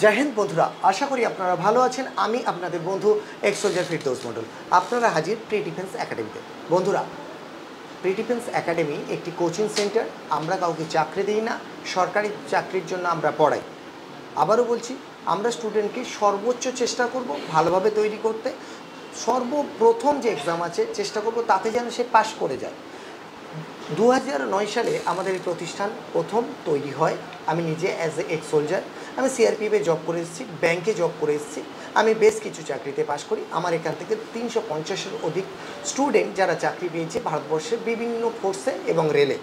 জয় হিন্দ বন্ধুরা, আশা করি আপনারা ভালো আছেন। আমি আপনাদের বন্ধু এক্স সোলজার ফিরদৌস মণ্ডল। আপনারা হাজির প্রি ডিফেন্স একাডেমিতে। বন্ধুরা, প্রি ডিফেন্স একাডেমি একটি কোচিং সেন্টার। আমরা কাউকে চাকরি দিই না, সরকারি চাকরির জন্য আমরা পড়াই। আবারও বলছি, আমরা স্টুডেন্টকে সর্বোচ্চ চেষ্টা করব ভালোভাবে তৈরি করতে। সর্বপ্রথম যে এক্সাম আছে চেষ্টা করব তাতে যেন সে পাশ করে যায়। 2009 সালে আমাদের এই প্রতিষ্ঠান প্রথম তৈরি হয়। আমি নিজে অ্যাজ এ এক্স সোলজার, আমি সিআরপিএফে জব করে এসেছি, ব্যাংকে জব করে এসেছি। আমি বেশ কিছু চাকরিতে পাশ করি। আমার এখান থেকে 350-এর অধিক স্টুডেন্ট যারা চাকরি পেয়েছে ভারতবর্ষের বিভিন্ন ফোর্সে এবং রেলে।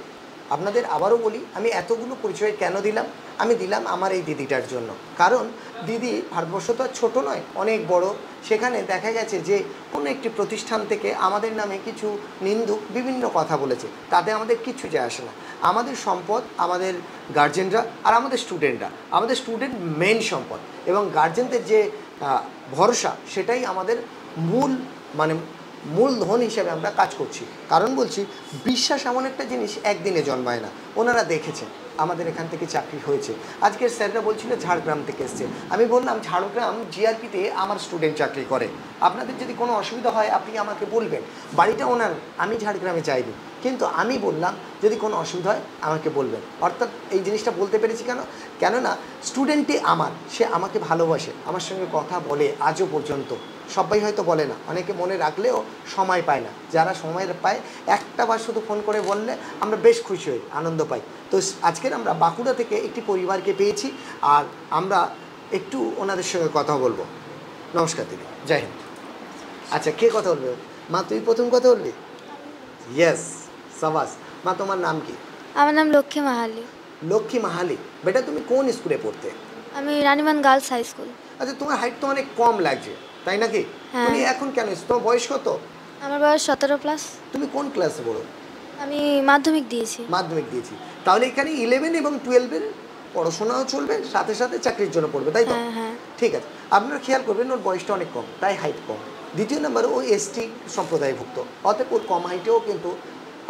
আপনাদের আবারও বলি, আমি এতগুলো পরিচয় কেন দিলাম? আমি দিলাম আমার এই দিদিটার জন্য। কারণ দিদি, ভারতবর্ষ তো আর ছোটো নয়, অনেক বড়। সেখানে দেখা গেছে যে কোনো একটি প্রতিষ্ঠান থেকে আমাদের নামে কিছু নিন্দুক বিভিন্ন কথা বলেছে, তাতে আমাদের কিচ্ছু যায় আসে না। আমাদের সম্পদ আমাদের গার্জেনরা আর আমাদের স্টুডেন্টরা। আমাদের স্টুডেন্ট মেন সম্পদ, এবং গার্জেনদের যে ভরসা সেটাই আমাদের মূলধন হিসেবে আমরা কাজ করছি। কারণ বলছি, বিশ্বাস এমন একটা জিনিস একদিনে জন্মায় না। ওনারা দেখেছেন আমাদের এখান থেকে চাকরি হয়েছে। আজকের স্যাররা বলছিল ঝাড়গ্রাম থেকে এসছে। আমি বললাম ঝাড়গ্রাম জিআরপিতে আমার স্টুডেন্ট চাকরি করে। আপনাদের যদি কোনো অসুবিধা হয় আপনি আমাকে বলবেন। বাড়িটা ওনার, আমি ঝাড়গ্রামে চাইনি, কিন্তু আমি বললাম যদি কোনো অসুবিধা হয় আমাকে বলবেন। অর্থাৎ এই জিনিসটা বলতে পেরেছি কেননা স্টুডেন্টই আমার, সে আমাকে ভালোবাসে, আমার সঙ্গে কথা বলে আজও পর্যন্ত। সবাই হয়তো বলে না, অনেকে মনে রাখলেও সময় পায় না। যারা সময় পায় একটা বার শুধু ফোন করে বললে আমরা বেশ খুশি হই, আনন্দ পাই। তো আজকের আমরা বাঁকুড়া থেকে একটি পরিবারকে পেয়েছি, আর আমরা একটু ওনাদের সঙ্গে কথা বলবো। নমস্কার দিদি, জয় হিন্দ। আচ্ছা, কে কথা বলবে? মা, তুই প্রথম কথা বলবি? ইয়েস, সাবাস। মা, তোমার নাম কি? আমার নাম লক্ষ্মী মাহালি। লক্ষ্মী মাহালি। বেটা, তুমি কোন স্কুলে পড়তে? আমি রানীমান গার্লস হাই স্কুল। আচ্ছা, তোমার হাইট তো অনেক কম লাগছে, তাই নাকি? তুমি এখন কেন এসছো? তোমার বয়স কত? আমার বয়স 17+। তুমি কোন ক্লাসে পড়ো? আমি মাধ্যমিক দিয়েছি। মাধ্যমিক দিয়েছি। তাহলে এখানে 11 এবং 12-এর পড়াশোনাও চলবে, সাথে সাথে চাকরির জন্য পড়বে, তাই তো? হ্যাঁ। ঠিক আছে, আপনারা খেয়াল করবেন ওর বয়সটা অনেক কম, তাই হাইট কম। দ্বিতীয় নম্বর, ও এসটি সম্প্রদায়ভুক্ত, অতএব ওর কম হাইটেও কিন্তু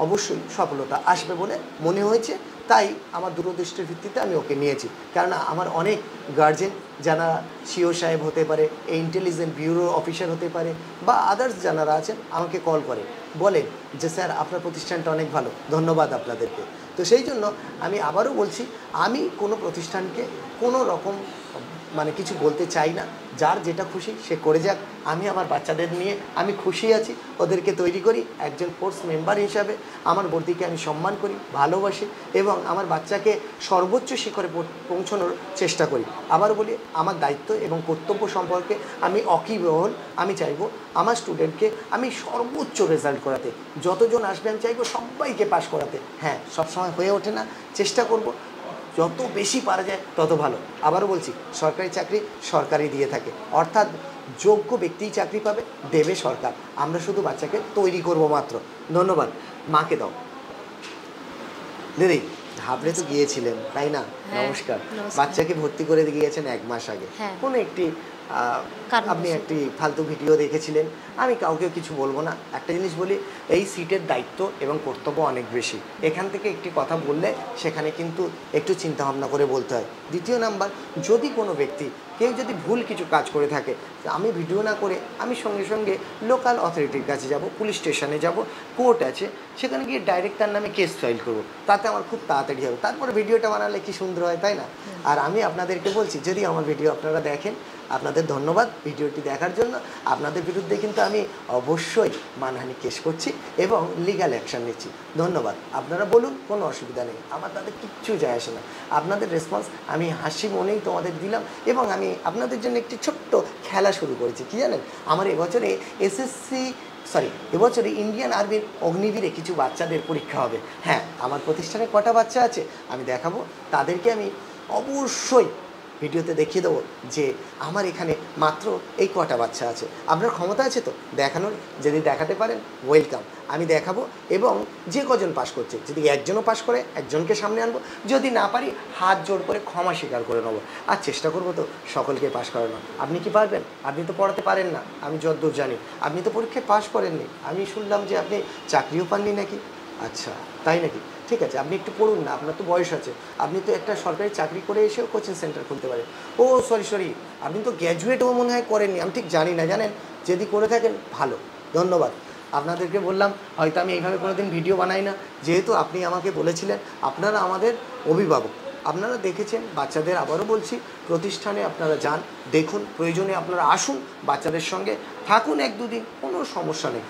অবশ্যই সফলতা আসবে বলে মনে হয়েছে। তাই আমার দূরদৃষ্টির ভিত্তিতে আমি ওকে নিয়েছি। কেননা আমার অনেক গার্জেন, যারা সিও সাহেব হতে পারে, ইন্টেলিজেন্ট ব্যুরো অফিসার হতে পারে, বা আদার্স যারা আছেন, আমাকে কল করে বলেন যে স্যার আপনার প্রতিষ্ঠানটা অনেক ভালো, ধন্যবাদ আপনাদেরকে। তো সেই জন্য আমি আবারও বলছি, আমি কোনো প্রতিষ্ঠানকে কোনো রকম কিছু বলতে চাই না। যার যেটা খুশি সে করে যাক। আমি আমার বাচ্চাদের নিয়ে আমি খুশি আছি, ওদেরকে তৈরি করি একজন ফোর্স মেম্বার হিসাবে। আমার বর্দিকে আমি সম্মান করি, ভালোবাসি, এবং আমার বাচ্চাকে সর্বোচ্চ শিখরে পৌঁছানোর চেষ্টা করি। আবার বলি, আমার দায়িত্ব এবং কর্তব্য সম্পর্কে আমি অকিবহল। আমি চাইবো আমার স্টুডেন্টকে আমি সর্বোচ্চ রেজাল্ট করাতে। যতজন আসবে আমি চাইবো সবাইকে পাশ করাতে। হ্যাঁ, সবসময় হয়ে ওঠে না, চেষ্টা করব যত বেশি পারা যায় তত ভালো। আবারও বলছি, সরকারি চাকরি সরকারই দিয়ে থাকে, অর্থাৎ যোগ্য ব্যক্তিই চাকরি পাবে, দেবে সরকার। আমরা শুধু বাচ্চাকে তৈরি করব মাত্র। ধন্যবাদ। মাকে দাও। দিদি, হাবড়ে তো গিয়েছিলেন, তাই না? নমস্কার। বাচ্চাকে ভর্তি করে গিয়েছেন 1 মাস আগে। কোনো একটি আপনি একটি ফালতু ভিডিও দেখেছিলেন। আমি কাউকে কিছু বলবো না। একটা জিনিস বলি, এই সিটের দায়িত্ব এবং কর্তব্য অনেক বেশি। এখান থেকে একটি কথা বললে সেখানে কিন্তু একটু চিন্তাভাবনা করে বলতে হয়। দ্বিতীয় নাম্বার, যদি কোনো ব্যক্তি কেউ যদি ভুল কিছু কাজ করে থাকে, আমি ভিডিও না করে আমি সঙ্গে সঙ্গে লোকাল অথরিটির কাছে যাব, পুলিশ স্টেশনে যাব, কোর্ট আছে, সেখানে গিয়ে ডাইরেক্ট তার নামে কেস ফাইল করবো। তাতে আমার খুব তাড়াতাড়ি হবে। তারপরে ভিডিওটা বানালে কি সুন্দর হয়, তাই না? আর আমি আপনাদেরকে বলছি, যদি আমার ভিডিও আপনারা দেখেন, আপনাদের ধন্যবাদ ভিডিওটি দেখার জন্য। আপনাদের বিরুদ্ধে কিন্তু আমি অবশ্যই মানহানি কেস করছি এবং লিগ্যাল অ্যাকশান নিচ্ছি। ধন্যবাদ। আপনারা বলুন, কোনো অসুবিধা নেই, আমার তাদের কিচ্ছু যায় আসে না। আপনাদের রেসপন্স আমি হাসি মনেই তোমাদের দিলাম, এবং আমি আপনাদের জন্য একটি ছোট্ট খেলা শুরু করেছি। কি জানেন, আমার এবছরে এবছরে ইন্ডিয়ান আর্মির অগ্নিবীরে কিছু বাচ্চাদের পরীক্ষা হবে। হ্যাঁ, আমার প্রতিষ্ঠানে কটা বাচ্চা আছে আমি দেখাবো। তাদেরকে আমি অবশ্যই ভিডিওতে দেখিয়ে দেবো যে আমার এখানে মাত্র এই কটা বাচ্চা আছে। আপনার ক্ষমতা আছে তো দেখানোর? যদি দেখাতে পারেন ওয়েলকাম, আমি দেখাবো। এবং যে কজন পাশ করছে, যদি একজনও পাশ করে একজনকে সামনে আনবো, যদি না পারি হাত জোড় করে ক্ষমা স্বীকার করে নেবো। আর চেষ্টা করবো তো সকলকে পাশ করানো। আপনি কি পারবেন? আপনি তো পড়াতে পারেন না, আমি যতদূর জানি। আপনি তো পরীক্ষায় পাশ করেননি। আমি শুনলাম যে আপনি চাকরিও পাননি নাকি? আচ্ছা, তাই নাকি? ঠিক আছে, আপনি একটু পড়ুন না, আপনার তো বয়স আছে। আপনি তো একটা সরকারি চাকরি করে এসেও কোচিং সেন্টার খুলতে পারেন। ও সরি, আপনি তো গ্র্যাজুয়েটও মনে হয় করেননি, আমি ঠিক জানি না, জানেন? যদি করে থাকেন ভালো, ধন্যবাদ। আপনাদেরকে বললাম, হয়তো আমি এইভাবে কোনোদিন ভিডিও বানাই না, যেহেতু আপনি আমাকে বলেছিলেন, আপনারা আমাদের অভিভাবক, আপনারা দেখেছেন। বাচ্চাদের আবারও বলছি, প্রতিষ্ঠানে আপনারা যান, দেখুন, প্রয়োজনে আপনারা আসুন, বাচ্চাদের সঙ্গে থাকুন 1-2 দিন, কোনো সমস্যা নেই।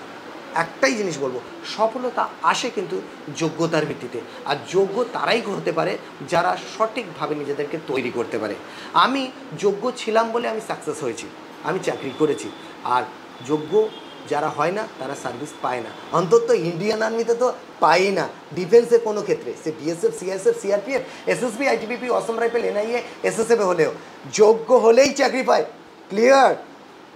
একটাই জিনিস বলবো, সফলতা আসে কিন্তু যোগ্যতার ভিত্তিতে, আর যোগ্য তারাই হতে পারে যারা সঠিকভাবে নিজেদেরকে তৈরি করতে পারে। আমি যোগ্য ছিলাম বলে আমি সাকসেস হয়েছি, আমি চাকরি করেছি। আর যোগ্য যারা হয় না তারা সার্ভিস পায় না, অন্তত ইন্ডিয়ান আর্মিতে তো পাই না, ডিফেন্সে কোনো ক্ষেত্রে, সে BSF, CSF, CRPF, SSB, ITBP, Assam rifle, NIA, SSF হলেও যোগ্য হলেই চাকরি পায়। ক্লিয়ার?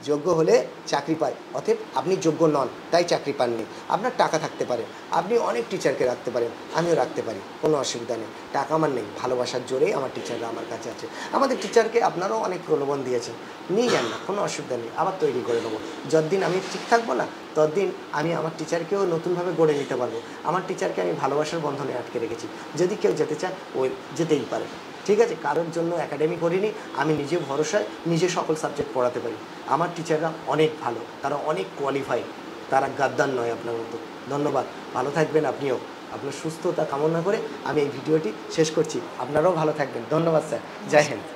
যোগ্য হলে চাকরি পায়। অতএব আপনি যোগ্য নন তাই চাকরি পাননি। আপনার টাকা থাকতে পারে, আপনি অনেক টিচারকে রাখতে পারেন, আমিও রাখতে পারি, কোনো অসুবিধা নেই। টাকা আমার নেই, ভালোবাসার জোরেই আমার টিচাররা আমার কাছে আছে। আমাদের টিচারকে আপনারাও অনেক প্রলোভন দিয়েছেন, নিয়ে যান না, কোনো অসুবিধা নেই, আবার তৈরি করে নেবো। যতদিন আমি ঠিক থাকবো না ততদিন আমি আমার টিচারকেও নতুনভাবে গড়ে নিতে পারবো। আমার টিচারকে আমি ভালোবাসার বন্ধনে আটকে রেখেছি, যদি কেউ যেতে চায় ওই যেতেই পারে। ঠিক আছে, কারোর জন্য একাডেমি করিনি, আমি নিজে ভরসায় নিজে সকল সাবজেক্ট পড়াতে পারি। আমার টিচাররা অনেক ভালো, তারা অনেক কোয়ালিফাইড, তারা গাদ্দার নয় আপনার মতো। ধন্যবাদ, ভালো থাকবেন আপনিও। আপনার সুস্থতা কামনা করে আমি এই ভিডিওটি শেষ করছি। আপনারাও ভালো থাকবেন। ধন্যবাদ স্যার, জয় হিন্দ।